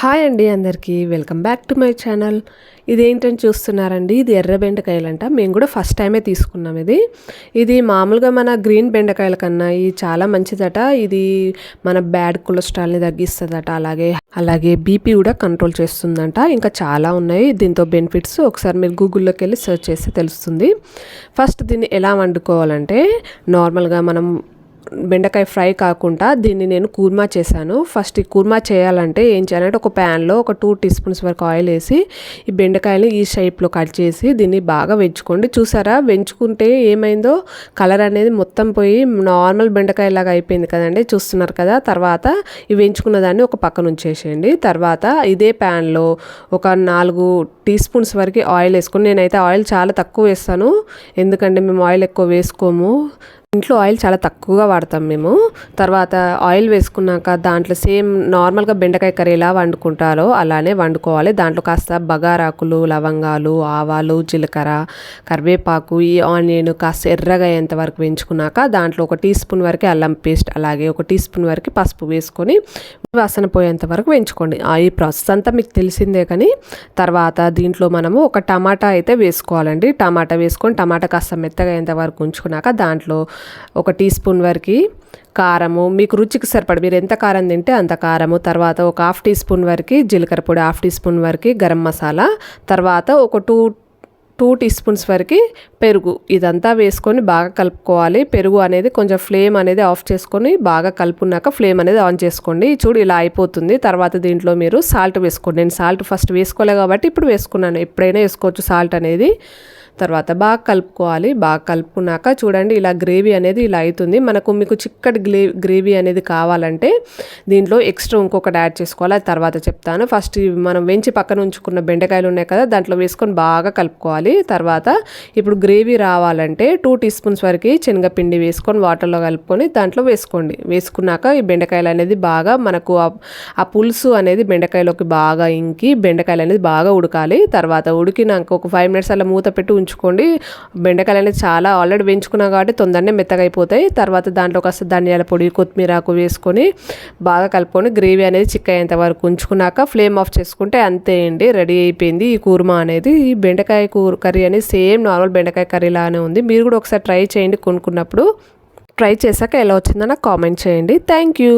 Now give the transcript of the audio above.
Hi అండి అందరికీ welcome back to my channel. ఇదేంటని చూస్తున్నారండి, ఇది ఎర్ర బెండకాయలంట. మేము కూడా ఫస్ట్ టైమే తీసుకున్నాం. ఇది మామూలుగా మన గ్రీన్ బెండకాయల కన్నా ఇది చాలా మంచిదట. ఇది మన బ్యాడ్ కొలెస్ట్రాల్ని తగ్గిస్తుందట, అలాగే బీపీ కూడా కంట్రోల్ చేస్తుందంట. ఇంకా చాలా ఉన్నాయి దీంతో బెనిఫిట్స్. ఒకసారి మీరు గూగుల్లోకి వెళ్ళి సెర్చ్ చేస్తే తెలుస్తుంది. ఫస్ట్ దీన్ని ఎలా వండుకోవాలంటే, నార్మల్గా మనం బెండకాయ ఫ్రై కాకుండా దీన్ని నేను కూర్మా చేశాను. ఫస్ట్ ఈ కూర్మా చేయాలంటే ఏం చేయాలంటే, ఒక ప్యాన్లో ఒక 2 టీ స్పూన్స్ వరకు ఆయిల్ వేసి ఈ బెండకాయలు ఈ షేప్లో కట్ చేసి దీన్ని బాగా వెంచుకోండి. చూసారా, వెంచుకుంటే ఏమైందో కలర్ అనేది మొత్తం పోయి నార్మల్ బెండకాయ లాగా అయిపోయింది కదండి, చూస్తున్నారు కదా. తర్వాత ఈ వెంచుకున్న దాన్ని ఒక పక్కన ఉంచేసేయండి. తర్వాత ఇదే ప్యాన్లో ఒక 4 టీ స్పూన్స్ వరకు ఆయిల్ వేసుకొని, నేనైతే ఆయిల్ చాలా తక్కువ వేస్తాను ఎందుకంటే మేము ఆయిల్ ఎక్కువ వేసుకోము, ఇంట్లో ఆయిల్ చాలా తక్కువగా వాడతాం మేము. తర్వాత ఆయిల్ వేసుకున్నాక దాంట్లో సేమ్ నార్మల్గా బెండకాయ కర్రీ ఎలా వండుకుంటారో అలానే వండుకోవాలి. దాంట్లో కాస్త బగారాకులు, లవంగాలు, ఆవాలు, జీలకర్ర, కరివేపాకు, ఈ ఆనియన్ కాస్త ఎర్రగా అయ్యేంత వరకు వేయించుకున్నాక దాంట్లో 1 టీ స్పూన్ వరకు అల్లం పేస్ట్, అలాగే 1 టీ స్పూన్ వరకు పసుపు వేసుకొని వాసన పోయేంత వరకు వేయించుకోండి. ఈ ప్రాసెస్ అంతా మీకు తెలిసిందే. కానీ తర్వాత దీంట్లో మనము ఒక టమాటా అయితే వేసుకోవాలండి. టమాటా వేసుకొని టమాటా కాస్త మెత్తగా అయ్యేంత వరకు ఉంచుకున్నాక దాంట్లో 1 టీ స్పూన్ వరకు కారము, మీకు రుచికి సరిపడి మీరు ఎంత కారం తింటే అంత కారము. తర్వాత ఒక 1/2 టీ స్పూన్ వరకు జీలకర్ర పొడి, 1/2 టీ స్పూన్ వరకు గరం మసాలా, తర్వాత ఒక 2 టీ స్పూన్స్ వరకు పెరుగు. ఇదంతా వేసుకొని బాగా కలుపుకోవాలి. పెరుగు అనేది కొంచెం ఫ్లేమ్ అనేది ఆఫ్ చేసుకొని బాగా కలుపుకున్నాక ఫ్లేమ్ అనేది ఆన్ చేసుకోండి. చూడు ఇలా అయిపోతుంది. తర్వాత దీంట్లో మీరు సాల్ట్ వేసుకోండి. నేను సాల్ట్ ఫస్ట్ వేసుకోలే కాబట్టి ఇప్పుడు వేసుకున్నాను. ఎప్పుడైనా వేసుకోవచ్చు సాల్ట్ అనేది. తర్వాత బాగా కలుపుకోవాలి. బాగా కలుపుకున్నాక చూడండి ఇలా గ్రేవీ అనేది ఇలా అవుతుంది. మీకు చిక్కటి గ్రేవీ అనేది కావాలంటే దీంట్లో ఎక్స్ట్రా ఇంకొకటి యాడ్ చేసుకోవాలి, అది తర్వాత చెప్తాను. ఫస్ట్ మనం వెంచి పక్కన ఉంచుకున్న బెండకాయలు ఉన్నాయి కదా, దాంట్లో వేసుకొని బాగా కలుపుకోవాలి. తర్వాత ఇప్పుడు గ్రేవీ రావాలంటే 2 టీ స్పూన్స్ వరకు శనగపిండి వేసుకొని వాటర్లో కలుపుకొని దాంట్లో వేసుకోండి. వేసుకున్నాక ఈ బెండకాయలు అనేది బాగా మనకు ఆ పులుసు అనేది బెండకాయలోకి బాగా ఇంకి బెండకాయలు అనేది బాగా ఉడకాలి. తర్వాత ఉడికినాక ఒక 5 మినిట్స్ అలా మూత పెట్టి ఉంచుకోండి. బెండకాయలు అనేది చాలా ఆల్రెడీ వేయించుకున్నాం కాబట్టి తొందరనే మెత్తగా అయిపోతాయి. తర్వాత దాంట్లో కాస్త ధనియాల పొడి, కొత్తిమీరాకు వేసుకొని బాగా కలుపుకొని గ్రేవీ అనేది చిక్కయ్యేంత వరకు ఉంచుకున్నాక ఫ్లేమ్ ఆఫ్ చేసుకుంటే అంతే అండి, రెడీ అయిపోయింది ఈ కూర్మా అనేది. ఈ బెండకాయ కర్రీ అనేది సేమ్ నార్మల్ బెండకాయ కర్రీ లానే ఉంది. మీరు కూడా ఒకసారి ట్రై చేయండి కొనుక్కున్నప్పుడు. ట్రై చేశాక ఎలా వచ్చిందో నాకు కామెంట్ చేయండి. Thank you.